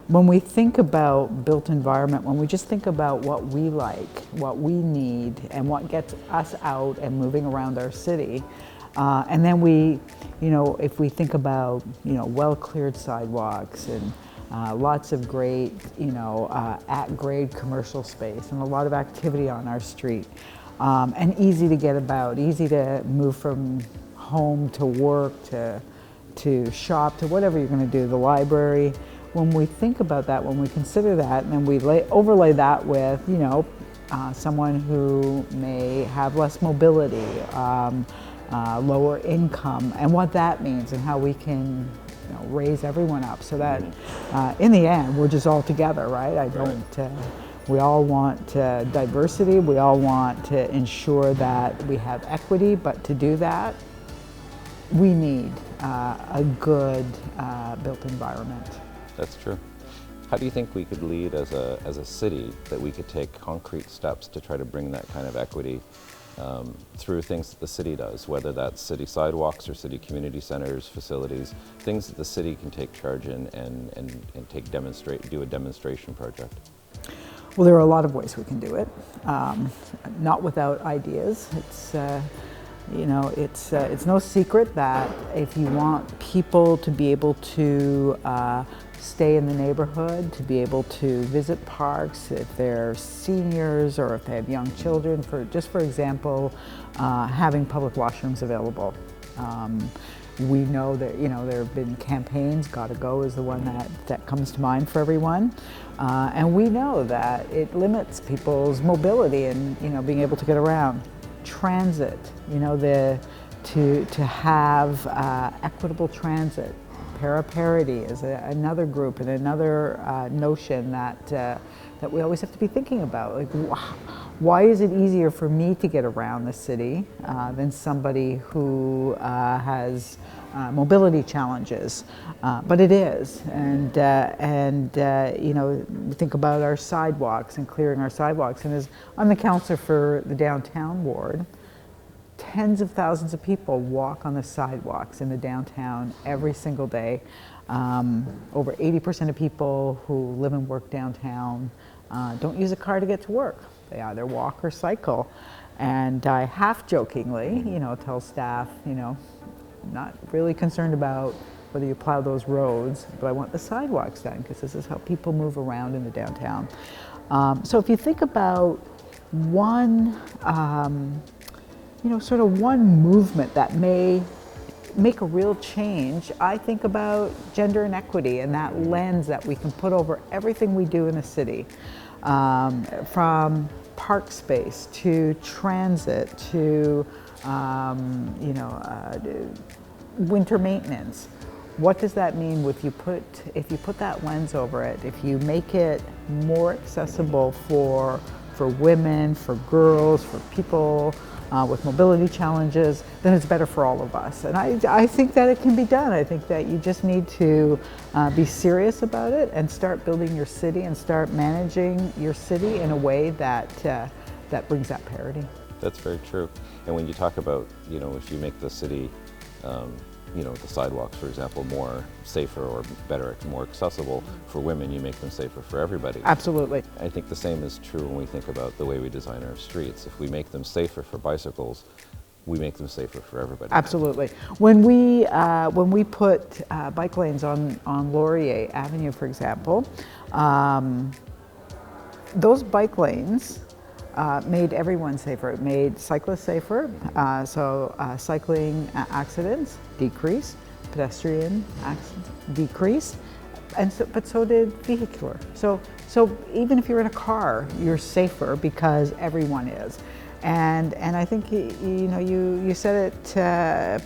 When we think about built environment, when we just think about what we like, what we need, and what gets us out and moving around our city, and then we, if we think about, well-cleared sidewalks and lots of great, at-grade commercial space and a lot of activity on our street, and easy to get about, easy to move from home to work, to shop, to whatever you're going to do, the library. When we think about that, when we consider that, and then we overlay that with, someone who may have less mobility, lower income, and what that means and how we can raise everyone up so that in the end we're just all together, right? We all want diversity, we all want to ensure that we have equity, but to do that, we need a good built environment. That's true. How do you think we could lead as a city, that we could take concrete steps to try to bring that kind of equity through things that the city does, whether that's city sidewalks or city community centers, facilities, things that the city can take charge in and do a demonstration project? Well, there are a lot of ways we can do it, not without ideas. It's no secret that if you want people to be able to stay in the neighborhood, to be able to visit parks, if they're seniors or if they have young children, for example, having public washrooms available. We know that there have been campaigns. Gotta Go is the one that comes to mind for everyone, and we know that it limits people's mobility and being able to get around. Transit, to have equitable transit. Paraparity is another group and another notion that we always have to be thinking about. Like, why is it easier for me to get around the city than somebody who has mobility challenges? But it is, and we think about our sidewalks and clearing our sidewalks. And as I'm the councillor for the downtown ward, tens of thousands of people walk on the sidewalks in the downtown every single day. Over 80% of people who live and work downtown don't use a car to get to work. They either walk or cycle. And I half-jokingly, tell staff, not really concerned about whether you plow those roads, but I want the sidewalks done because this is how people move around in the downtown. So if you think about one one movement that may make a real change, I think about gender inequity and that lens that we can put over everything we do in a city, from park space to transit to winter maintenance. What does that mean if you put that lens over it, if you make it more accessible for women, for girls, for people with mobility challenges, then it's better for all of us. And I think that it can be done. I think that you just need to be serious about it and start building your city and start managing your city in a way that brings that parity. That's very true. And when you talk about, if you make the city, the sidewalks, for example, more safer or better, more accessible for women, you make them safer for everybody. Absolutely. I think the same is true when we think about the way we design our streets. If we make them safer for bicycles, we make them safer for everybody. Absolutely. When we put bike lanes on Laurier Avenue, for example, those bike lanes made everyone safer. It made cyclists safer, so cycling accidents decreased, pedestrian accidents decreased, but so did vehicular. So even if you're in a car, you're safer because everyone is. And I think you said it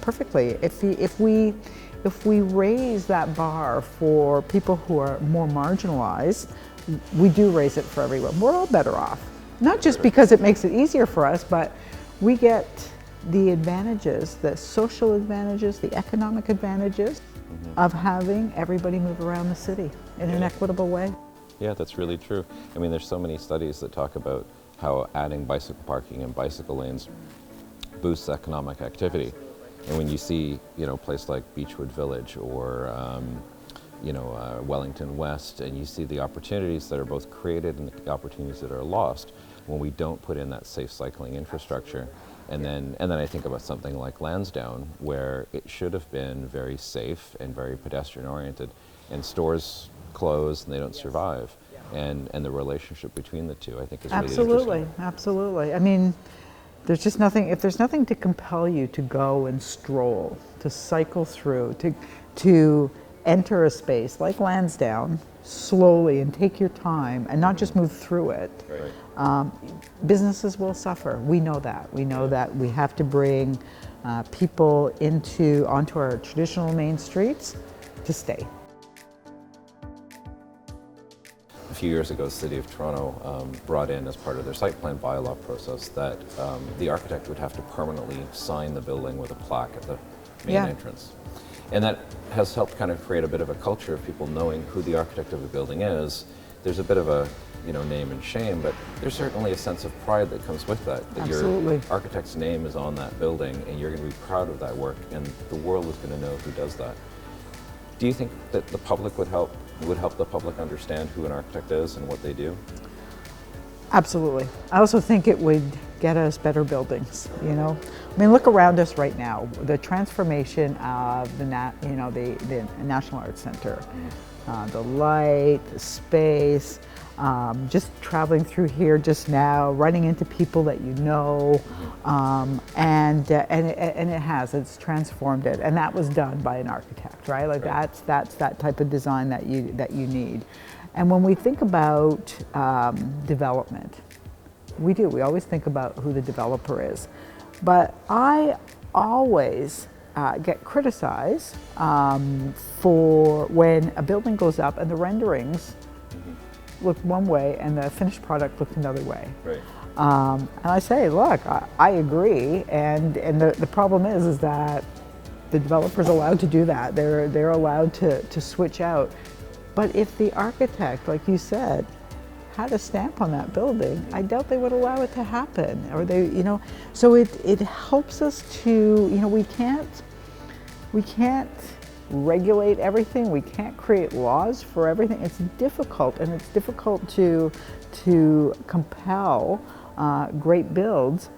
perfectly. If we raise that bar for people who are more marginalized, we do raise it for everyone. We're all better off. Not just because it makes it easier for us, but we get the advantages, the social advantages, the economic advantages of having everybody move around the city in an equitable way. Yeah, that's really true. I mean, there's so many studies that talk about how adding bicycle parking and bicycle lanes boosts economic activity. And when you see, you know, a place like Beechwood Village or, Wellington West, and you see the opportunities that are both created and the opportunities that are lost when we don't put in that safe cycling infrastructure. And then I think about something like Lansdowne, where it should have been very safe and very pedestrian oriented, and stores close and they don't survive. And the relationship between the two, I think, is really interesting. Absolutely. I mean, there's just nothing, if there's nothing to compel you to go and stroll, to cycle through, to enter a space like Lansdowne slowly and take your time and not just move through it, Right. Businesses will suffer. We know that. We know that we have to bring people onto our traditional main streets to stay. A few years ago, the City of Toronto brought in, as part of their site plan bylaw process, that the architect would have to permanently sign the building with a plaque at the main entrance. And that has helped kind of create a bit of a culture of people knowing who the architect of the building is. There's a bit of a name and shame, but there's certainly a sense of pride that comes with that Absolutely. Your architect's name is on that building and you're going to be proud of that work, and the world is going to know who does that. Do you think that the public would help the public understand who an architect is and what they do? Absolutely. I also think it would get us better buildings, I mean, look around us right now. The transformation of the National Arts Center, the light, the space, just traveling through here just now, running into people that you know, and it's transformed it, and that was done by an architect, right? Like that's that type of design that you need. And when we think about development, we always think about who the developer is, but I always get criticized for when a building goes up and the renderings look one way and the finished product looks another way. Right. And I say, look, I agree, and the problem is that the developer's allowed to do that. They're allowed to switch out. But if the architect, like you said, had a stamp on that building, I doubt they would allow it to happen. Or so it helps us to, we can't regulate everything. We can't create laws for everything. It's difficult, and it's difficult to compel great builds.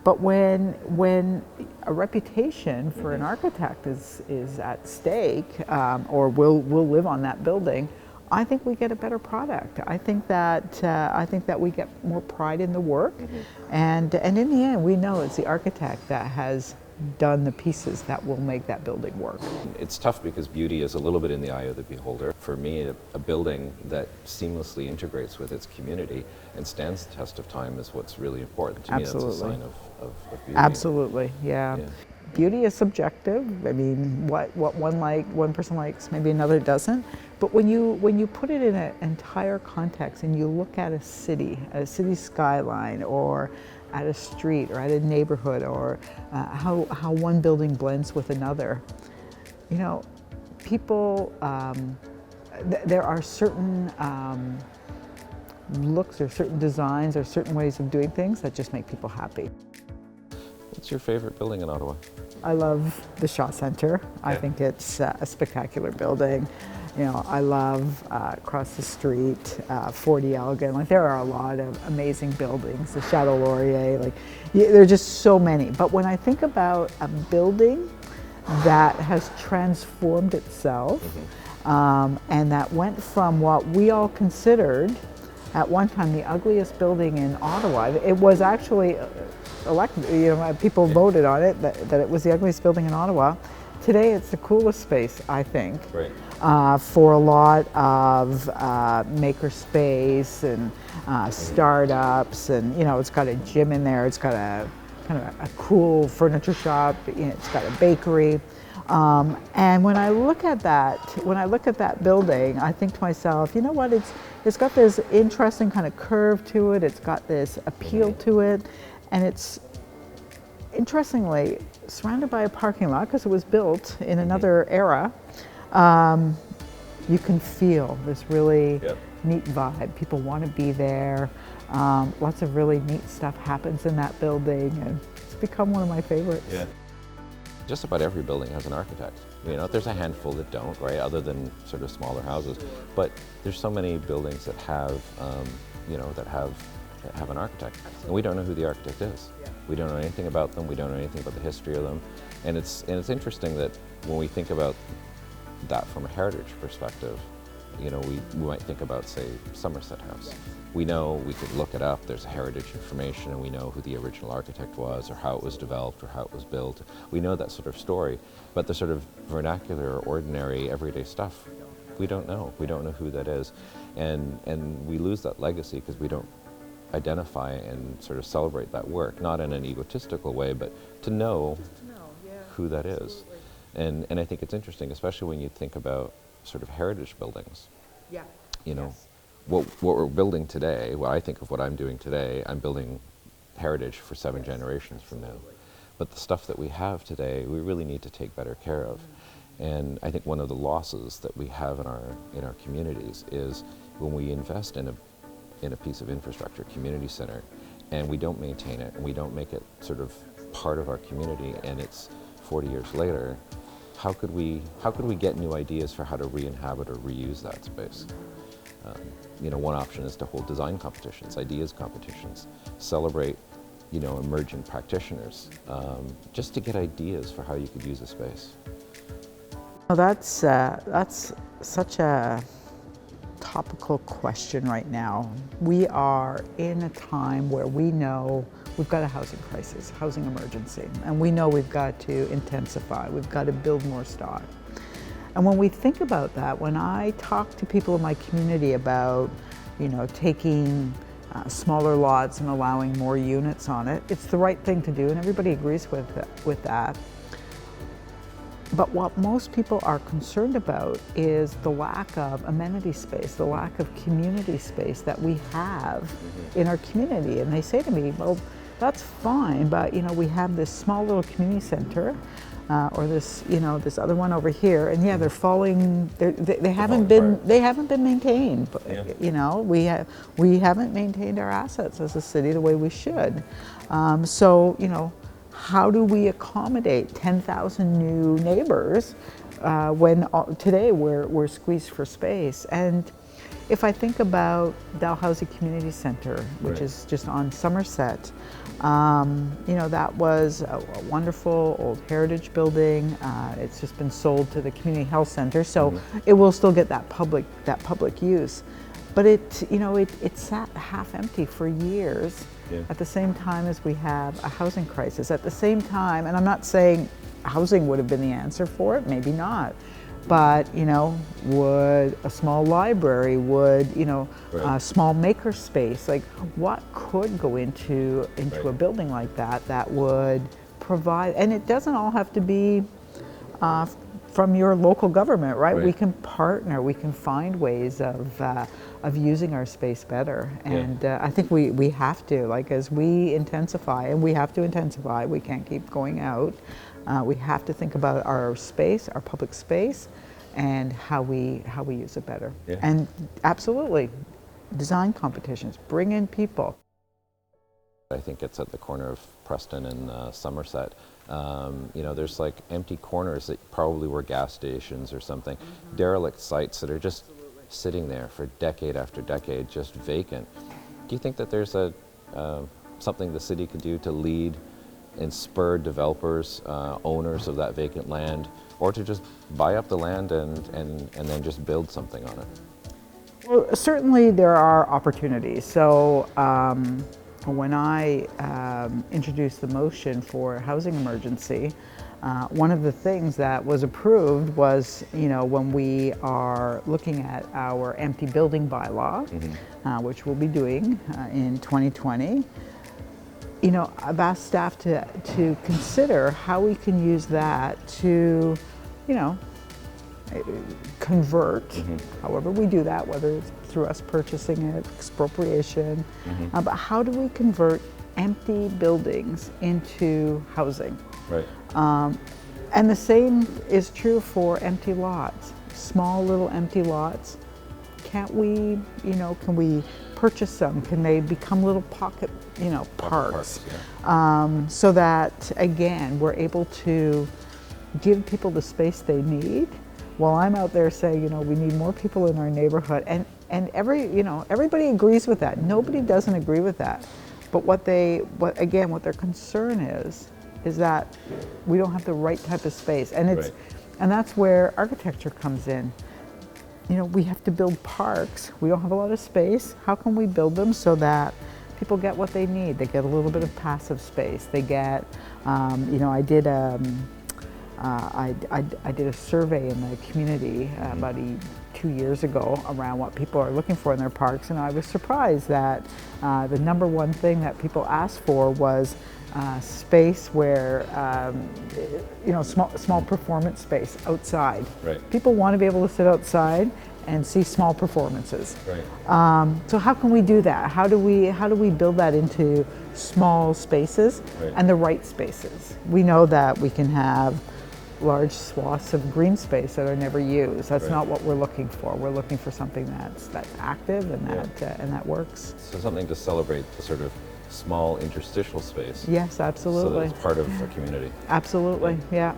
But when a reputation for an architect is at stake, or will live on that building, I think we get a better product. I think that we get more pride in the work, and in the end, we know it's the architect that has done the pieces that will make that building work. It's tough because beauty is a little bit in the eye of the beholder. For me, a building that seamlessly integrates with its community and stands the test of time is what's really important. To Absolutely. me, that's a sign of beauty. Absolutely, yeah. Beauty is subjective. I mean, what one person likes, maybe another doesn't. But when you put it in an entire context and you look at a city skyline, or at a street, or at a neighborhood, or how one building blends with another, people, there are certain looks, or certain designs, or certain ways of doing things that just make people happy. What's your favorite building in Ottawa? I love the Shaw Centre. I think it's a spectacular building. I love across the street, 40 Elgin. Like, there are a lot of amazing buildings. The Chateau Laurier, there are just so many. But when I think about a building that has transformed itself, and that went from what we all considered at one time the ugliest building in Ottawa, it was actually elected, people voted on it, that it was the ugliest building in Ottawa. Today it's the coolest space, I think, for a lot of maker space and startups, and it's got a gym in there, it's got a kind of a cool furniture shop, it's got a bakery. And when I look at that building, I think to myself, you know what, it's got this interesting kind of curve to it, it's got this appeal to it, and it's interestingly surrounded by a parking lot because it was built in another era. you can feel this really Yep. neat vibe. People want to be there. Lots of really neat stuff happens in that building, and it's become one of my favorites. Yeah. Just about every building has an architect. You know, there's a handful that don't, right, other than sort of smaller houses. But there's so many buildings that have, you know, that have an architect. And we don't know who the architect is. We don't know anything about them. We don't know anything about the history of them. And it's interesting that when we think about that from a heritage perspective, you know, we might think about, say, Somerset House. We know, we could look it up, there's heritage information, and we know who the original architect was, or how it was developed, or how it was built. We know that sort of story, but the sort of vernacular, or ordinary, everyday stuff, we don't know. We don't know who that is. And we lose that legacy because we don't identify and sort of celebrate that work, not in an egotistical way, but to know who that is. And I think it's interesting, especially when you think about sort of heritage buildings. Yeah. You know, what we're building today, what I think of what I'm doing today, I'm building heritage for 7 generations from now. But the stuff that we have today, we really need to take better care of. And I think one of the losses that we have in our communities is when we invest in a piece of infrastructure, community center, and we don't maintain it, and we don't make it sort of part of our community, and it's 40 years later, how could we get new ideas for how to re-inhabit or reuse that space? You know, one option is to hold design competitions, ideas competitions, celebrate, you know, emerging practitioners, just to get ideas for how you could use a space. Well, that's such a topical question right now. We are in a time where we know we've got a housing crisis, housing emergency, and we know we've got to intensify, we've got to build more stock. And when we think about that, when I talk to people in my community about, you know, taking smaller lots and allowing more units on it, it's the right thing to do, and everybody agrees with that. But what most people are concerned about is the lack of amenity space, the lack of community space that we have in our community. And they say to me, well, that's fine, but you know, we have this small little community center, or this, you know, this other one over here, and yeah, they're falling. They haven't been maintained. Yeah. You know, we haven't maintained our assets as a city the way we should. So you know, how do we accommodate 10,000 new neighbors when today we're squeezed for space? And if I think about Dalhousie Community Center, which is just on Somerset, you know, that was a wonderful old heritage building. It's just been sold to the Community Health Center, so it will still get that public use. But it sat half empty for years. Yeah. At the same time as we have a housing crisis. At the same time, and I'm not saying housing would have been the answer for it, maybe not. But, you know, would a small library, would, you know, a small maker space, like what could go into a building like that would provide, and it doesn't all have to be from your local government, right? We can partner, we can find ways of using our space better. And I think we have to, like, as we intensify, and we have to intensify, we can't keep going out. We have to think about our space, our public space, and how we use it better. And absolutely, design competitions, bring in people. I think it's at the corner of Preston and Somerset. You know, there's like empty corners that probably were gas stations or something, derelict sites that are just sitting there for decade after decade, just vacant. Do you think that there's something the city could do to lead and spur developers, owners of that vacant land, or to just buy up the land and then just build something on it? Well, certainly there are opportunities. So when I introduced the motion for a housing emergency, one of the things that was approved was, you know, when we are looking at our empty building bylaw, which we'll be doing in 2020, you know, I've asked staff to consider how we can use that to, you know, convert, however we do that, whether it's through us purchasing it, expropriation, but how do we convert empty buildings into housing? And the same is true for empty lots. small little empty lots, can't we, can we purchase them? Can they become little pocket, parks? So that, again, we're able to give people the space they need, while I'm out there saying, we need more people in our neighborhood. And everybody agrees with that. Nobody doesn't agree with that. But what their concern is that we don't have the right type of space. And and that's where architecture comes in. We have to build parks. We don't have a lot of space. How can we build them so that people get what they need? They get a little bit of passive space. They get, I did a survey in the community about 2 years ago around what people are looking for in their parks, and I was surprised that the number one thing that people asked for was space where, small performance space outside. Right. People want to be able to sit outside and see small performances. Right. So how can we do that? How do we build that into small spaces and the right spaces? We know that we can have large swaths of green space that are never used. That's not what we're looking for. We're looking for something that's active and that works. So something to celebrate the sort of small interstitial space. Yes, absolutely. So that it's part of a community. Absolutely, yeah.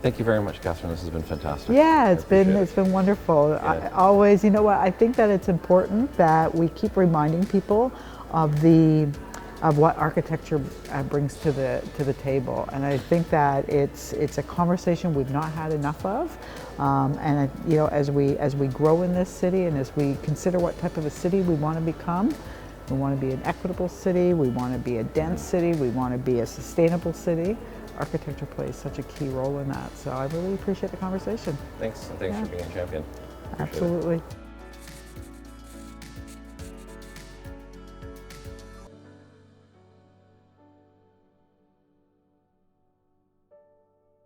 Thank you very much, Catherine. This has been fantastic. Yeah, it's been wonderful. Yeah. I always, I think that it's important that we keep reminding people of what architecture brings to the table, and I think that it's a conversation we've not had enough of. And as we grow in this city, and as we consider what type of a city we want to become, we want to be an equitable city, we want to be a dense city, we want to be a sustainable city. Architecture plays such a key role in that. So I really appreciate the conversation. Thanks, and thanks for being a champion. Absolutely.